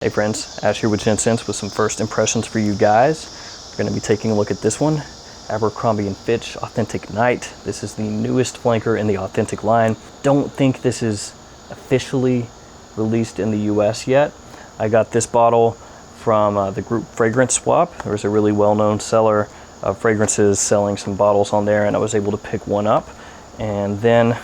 Hey friends, Ash here with Gents with some first impressions for you guys. We're going to be taking a look at this one, Abercrombie & Fitch Authentic Night. This is the newest flanker in the Authentic line. Don't think this is officially released in the US yet. I got this bottle from the group Fragrance Swap. There's a really well-known seller of fragrances selling some bottles on there, and I was able to pick one up. And then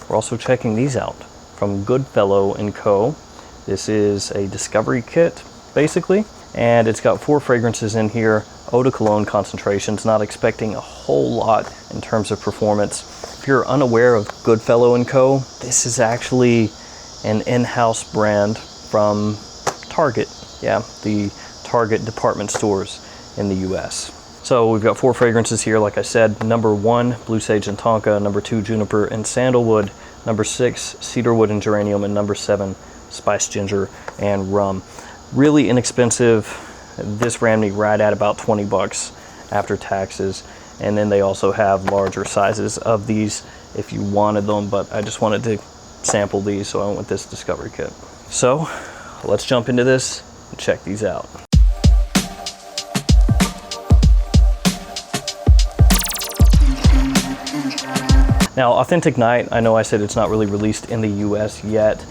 we're also checking these out from Goodfellow & Co. This is a discovery kit, basically, and it's got 4 fragrances in here, eau de cologne concentrations, not expecting a whole lot in terms of performance. If you're unaware of Goodfellow & Co., this is actually an in-house brand from Target. Yeah, the Target department stores in the US. So we've got 4 fragrances here, like I said. Number 1, Blue Sage and Tonka. Number 2, Juniper and Sandalwood. Number 6, Cedarwood and Geranium. And number 7, Spice, Ginger and Rum. Really inexpensive. This ran me right at about 20 bucks after taxes. And then they also have larger sizes of these if you wanted them, but I just wanted to sample these, so I went with this discovery kit. So let's jump into this and check these out. Now, Authentic Night, I know I said it's not really released in the US yet.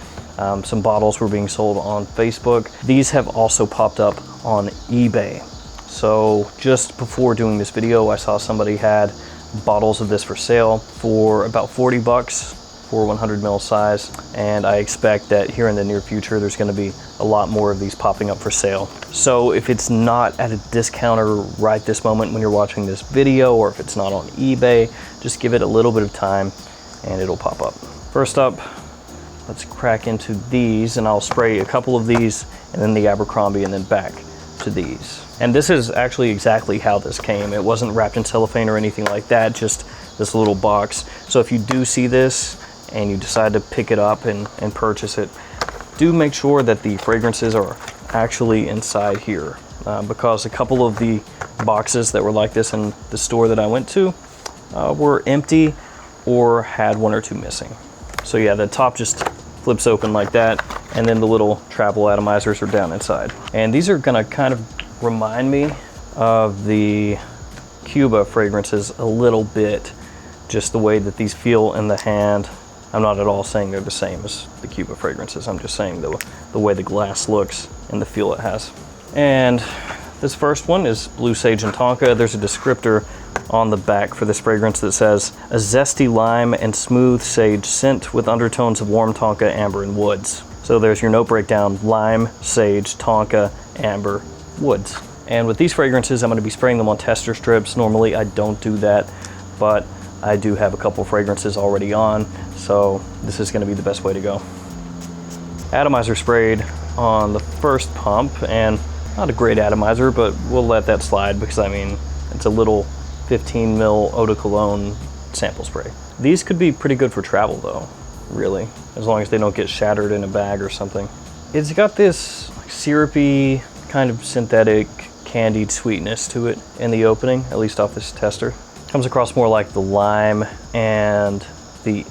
Some bottles were being sold on Facebook. These have also popped up on eBay. So just before doing this video, I saw somebody had bottles of this for sale for about 40 bucks for 100 ml size. And I expect that here in the near future, there's gonna be a lot more of these popping up for sale. So if it's not at a discounter right this moment when you're watching this video, or if it's not on eBay, just give it a little bit of time and it'll pop up. First up, let's crack into these, and I'll spray a couple of these and then the Abercrombie and then back to these. And this is actually exactly how this came. It wasn't wrapped in cellophane or anything like that, just this little box. So if you do see this and you decide to pick it up and purchase it, do make sure that the fragrances are actually inside here, because a couple of the boxes that were like this in the store that I went to were empty or had 1 or 2 missing. So yeah, the top just flips open like that, and then the little travel atomizers are down inside. And these are gonna kind of remind me of the Cuba fragrances a little bit, just the way that these feel in the hand. I'm not at all saying they're the same as the Cuba fragrances. I'm just saying the way the glass looks and the feel it has. And this first one is Blue Sage and Tonka. There's a descriptor on the back for this fragrance that says, a zesty lime and smooth sage scent with undertones of warm tonka, amber, and woods. So there's your note breakdown: lime, sage, tonka, amber, woods. And with these fragrances, I'm going to be spraying them on tester strips. Normally I don't do that, but I do have a couple fragrances already on, so this is going to be the best way to go. Atomizer sprayed on the first pump, and not a great atomizer, but we'll let that slide because I mean, it's a little 15 ml eau de cologne sample spray. These could be pretty good for travel though, really, as long as they don't get shattered in a bag or something. It's got this syrupy, kind of synthetic, candied sweetness to it in the opening, at least off this tester. Comes across more like the lime and the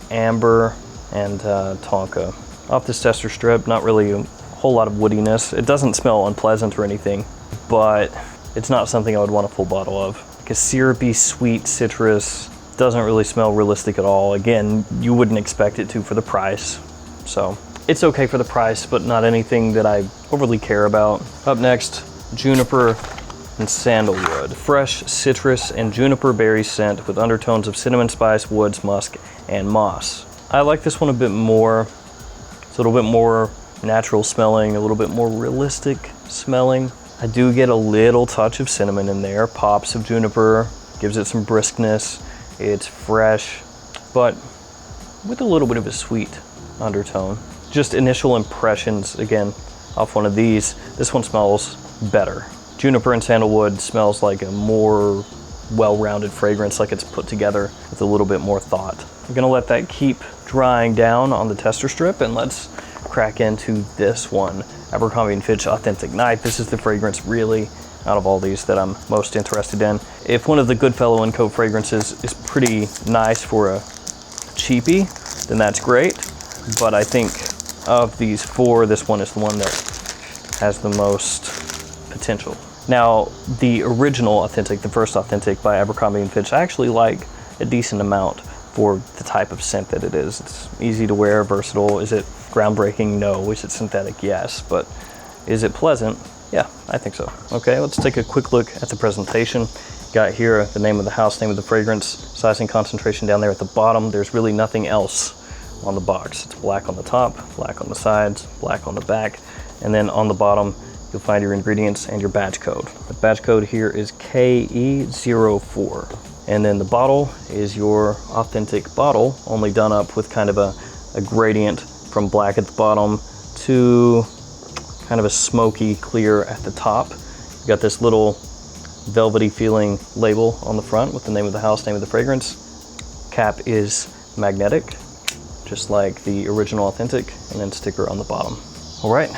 amber and tonka. Off this tester strip, not really a whole lot of woodiness. It doesn't smell unpleasant or anything, but it's not something I would want a full bottle of. Like a syrupy, sweet citrus, doesn't really smell realistic at all. Again, you wouldn't expect it to for the price. So it's okay for the price, but not anything that I overly care about. Up next, Juniper and Sandalwood. Fresh citrus and juniper berry scent with undertones of cinnamon spice, woods, musk, and moss. I like this one a bit more. It's a little bit more natural smelling, a little bit more realistic smelling. I do get a little touch of cinnamon in there, pops of juniper, gives it some briskness. It's fresh, but with a little bit of a sweet undertone. Just initial impressions, again, off one of these, this one smells better. Juniper and Sandalwood smells like a more well-rounded fragrance, like it's put together with a little bit more thought. I'm gonna let that keep drying down on the tester strip, and let's crack into this one, Abercrombie & Fitch Authentic Night. This is the fragrance really out of all these that I'm most interested in. If one of the Goodfellow & Co. fragrances is pretty nice for a cheapie, then that's great. But I think of these 4, this one is the one that has the most potential. Now, the original Authentic, the first Authentic by Abercrombie & Fitch, I actually like a decent amount for the type of scent that it is. It's easy to wear, versatile. Is it groundbreaking? No. Is it synthetic? Yes. But is it pleasant? Yeah, I think so. Okay, let's take a quick look at the presentation. Got here the name of the house, name of the fragrance, size and concentration down there at the bottom. There's really nothing else on the box. It's black on the top, black on the sides, black on the back, and then on the bottom you'll find your ingredients and your batch code. The batch code here is KE04. And then the bottle is your Authentic bottle, only done up with kind of a gradient from black at the bottom to kind of a smoky clear at the top. You got this little velvety feeling label on the front with the name of the house, name of the fragrance. Cap is magnetic, just like the original Authentic, and then sticker on the bottom. All right,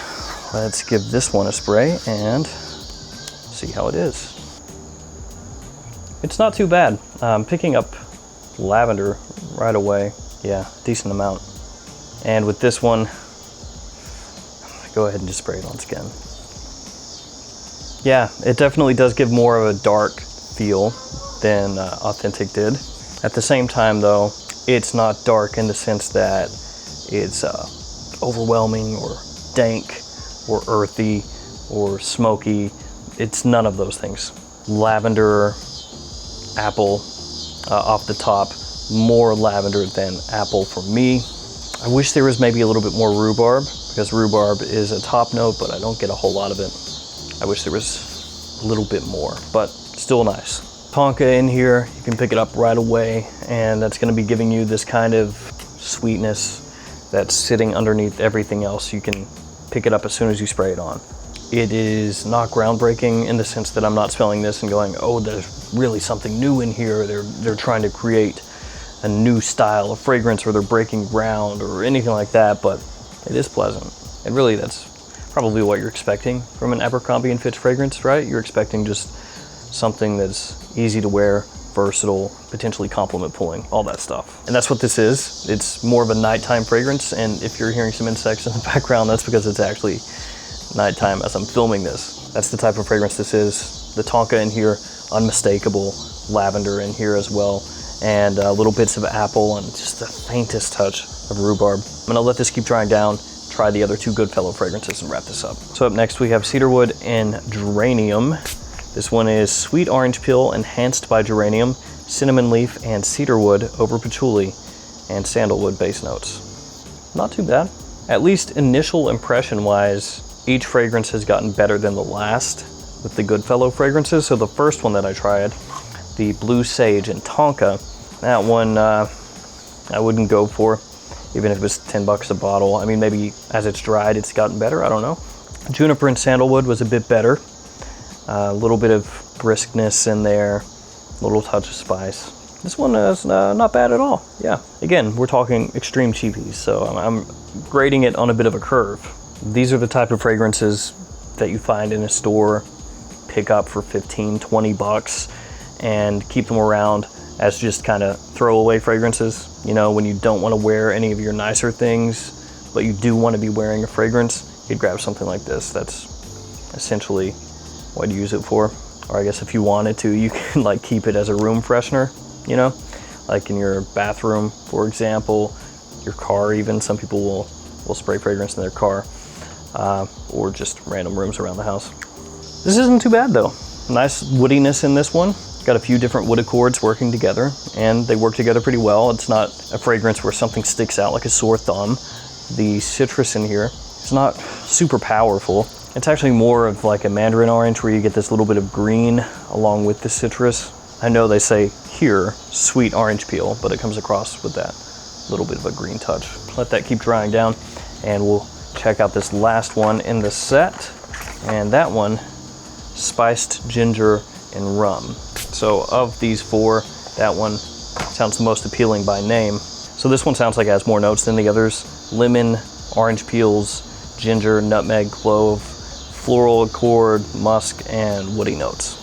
let's give this one a spray and see how it is. It's not too bad. Picking up lavender right away. Yeah, decent amount. And with this one, go ahead and just spray it on skin. Yeah, it definitely does give more of a dark feel than Authentic did. At the same time though, it's not dark in the sense that it's overwhelming or dank or earthy or smoky. It's none of those things. Lavender, apple off the top, more lavender than apple for me. I wish there was maybe a little bit more rhubarb, because rhubarb is a top note, but I don't get a whole lot of it. I wish there was a little bit more, but still nice. Tonka in here, you can pick it up right away, and that's gonna be giving you this kind of sweetness that's sitting underneath everything else. You can pick it up as soon as you spray it on. It is not groundbreaking in the sense that I'm not smelling this and going, oh, there's really something new in here. They're trying to create a new style of fragrance, or they're breaking ground or anything like that, but it is pleasant. And really, that's probably what you're expecting from an Abercrombie & Fitch fragrance, right? You're expecting just something that's easy to wear, versatile, potentially compliment pulling, all that stuff. And that's what this is. It's more of a nighttime fragrance, and if you're hearing some insects in the background, that's because it's actually nighttime as I'm filming this. That's the type of fragrance this is. The Tonka in here, unmistakable. Lavender in here as well, and little bits of apple and just the faintest touch of rhubarb. I'm gonna let this keep drying down, try the other two Goodfellow fragrances and wrap this up. So up next we have Cedarwood and Geranium. This one is sweet orange peel enhanced by geranium, cinnamon leaf, and cedarwood over patchouli and sandalwood base notes. Not too bad. At least initial impression wise, each fragrance has gotten better than the last with the Goodfellow fragrances. So the first one that I tried, the Blue Sage and Tonka, that one I wouldn't go for, even if it was 10 bucks a bottle. I mean, maybe as it's dried, it's gotten better, I don't know. Juniper and Sandalwood was a bit better. A little bit of briskness in there, a little touch of spice. This one is not bad at all. Yeah, again, we're talking extreme cheapies, so I'm grading it on a bit of a curve. These are the type of fragrances that you find in a store, pick up for 15, 20 bucks, and keep them around as just kind of throwaway fragrances. You know, when you don't want to wear any of your nicer things, but you do want to be wearing a fragrance, you'd grab something like this. That's essentially what you use it for. Or I guess if you wanted to, you can like keep it as a room freshener, you know, like in your bathroom, for example, your car even. Some people will spray fragrance in their car, or just random rooms around the house. This isn't too bad though. Nice woodiness in this one. Got a few different wood accords working together, and they work together pretty well. It's not a fragrance where something sticks out like a sore thumb. The citrus in here is not super powerful. It's actually more of like a mandarin orange, where you get this little bit of green along with the citrus. I know they say here sweet orange peel, but it comes across with that little bit of a green touch. Let that keep drying down, and we'll check out this last one in the set, and that one, spiced ginger and rum. So of these four, that one sounds the most appealing by name. So this one sounds like it has more notes than the others. Lemon, orange peels, ginger, nutmeg, clove, floral accord, musk, and woody notes.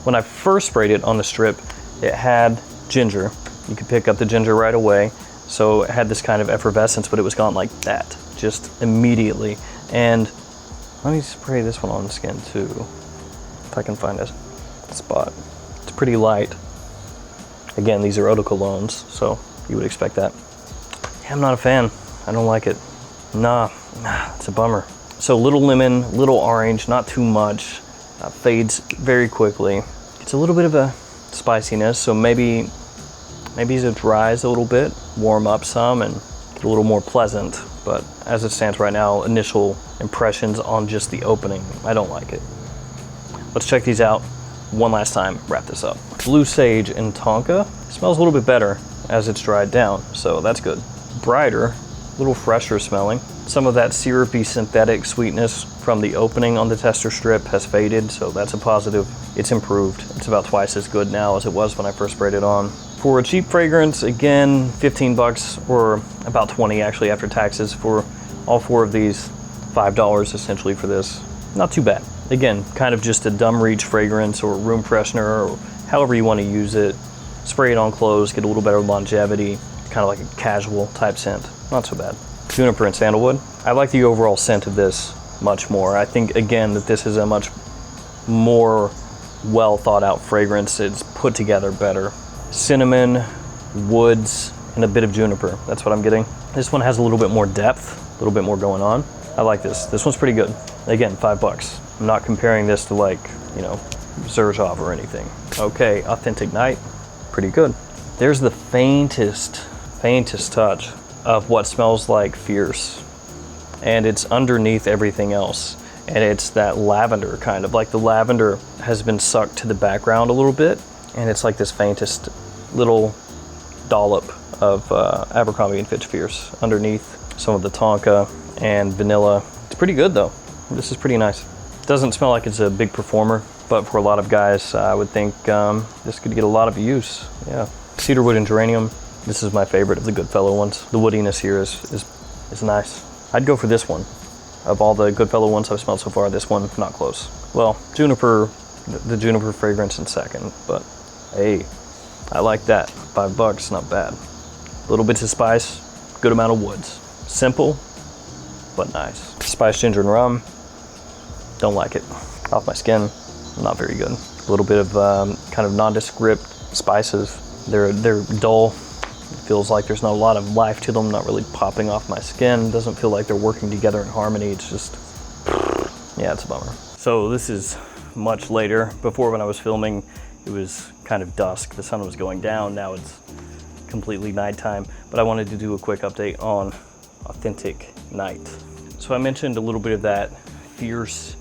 When I first sprayed it on the strip, it had ginger. You could pick up the ginger right away. So it had this kind of effervescence, but it was gone like that, just immediately. And Let me spray this one on the skin too, if I can find a spot. It's pretty light. Again, these are eau de colognes, so you would expect that. Yeah, I'm not a fan. I don't like it. Nah, it's a bummer. So little lemon, little orange, not too much. Fades very quickly. It's a little bit of a spiciness, so maybe it dries a little bit, warm up some, and get a little more pleasant. But as it stands right now, initial impressions on just the opening, I don't like it. Let's check these out one last time, wrap this up. Blue Sage and Tonka smells a little bit better as it's dried down, so that's good. Brighter, a little fresher smelling. Some of that syrupy synthetic sweetness from the opening on the tester strip has faded, so that's a positive. It's improved. It's about twice as good now as it was when I first sprayed it on. For a cheap fragrance, again, 15 bucks, or about 20 actually after taxes for all 4 of these. $5 essentially for this. Not too bad. Again, kind of just a dumb reach fragrance or room freshener, or however you want to use it. Spray it on clothes, get a little better longevity, kind of like a casual type scent. Not so bad. Juniper and Sandalwood. I like the overall scent of this much more. I think, again, that this is a much more well thought out fragrance. It's put together better. Cinnamon, woods, and a bit of juniper. That's what I'm getting. This one has a little bit more depth, a little bit more going on. I like this. This one's pretty good. Again, $5. I'm not comparing this to, like, you know, Xerjoff or anything. Okay, Authentic Night. Pretty good. There's the faintest touch of what smells like fierce, and it's underneath everything else, and it's that lavender, kind of like the lavender has been sucked to the background a little bit, and it's like this faintest little dollop of Abercrombie and Fitch Fierce underneath some of the Tonka and vanilla. It's pretty good though. This is pretty nice. Doesn't smell like it's a big performer, but for a lot of guys, I would think this could get a lot of use. Yeah. Cedarwood and Geranium. This is my favorite of the Goodfellow ones. The woodiness here is nice. I'd go for this one. Of all the Goodfellow ones I've smelled so far, this one, not close. Well, Juniper, the Juniper fragrance in second, but hey, I like that. $5, not bad. Little bits of spice, good amount of woods. Simple, but nice. Spiced Ginger and Rum, don't like it. Off my skin, not very good. A little bit of kind of nondescript spices. They're dull. Feels like there's not a lot of life to them, not really popping off my skin. Doesn't feel like they're working together in harmony. It's just, yeah, it's a bummer. So this is much later. Before, when I was filming, it was kind of dusk. The sun was going down. Now it's completely nighttime. But I wanted to do a quick update on Authentic Night. So I mentioned a little bit of that fierce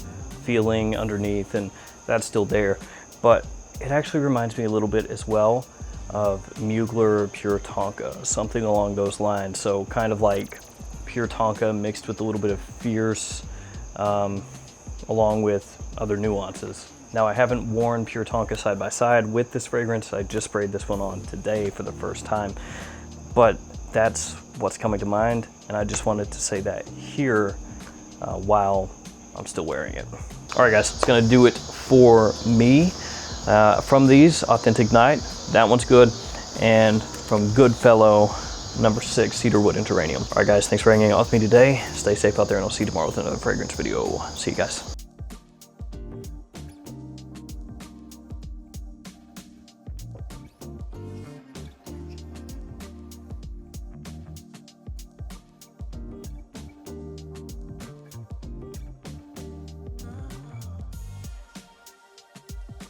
feeling underneath, and that's still there. But it actually reminds me a little bit as well of Mugler Pure Tonka, something along those lines. So kind of like Pure Tonka mixed with a little bit of fierce, along with other nuances. Now, I haven't worn Pure Tonka side by side with this fragrance. I just sprayed this one on today for the first time, but that's what's coming to mind, and I just wanted to say that here while I'm still wearing it. All right, guys, it's gonna do it for me. From these, Authentic Night, that one's good, and from Goodfellow, number 6, Cedarwood and Geranium. All right, guys, thanks for hanging out with me today. Stay safe out there, and I'll see you tomorrow with another fragrance video. See you guys.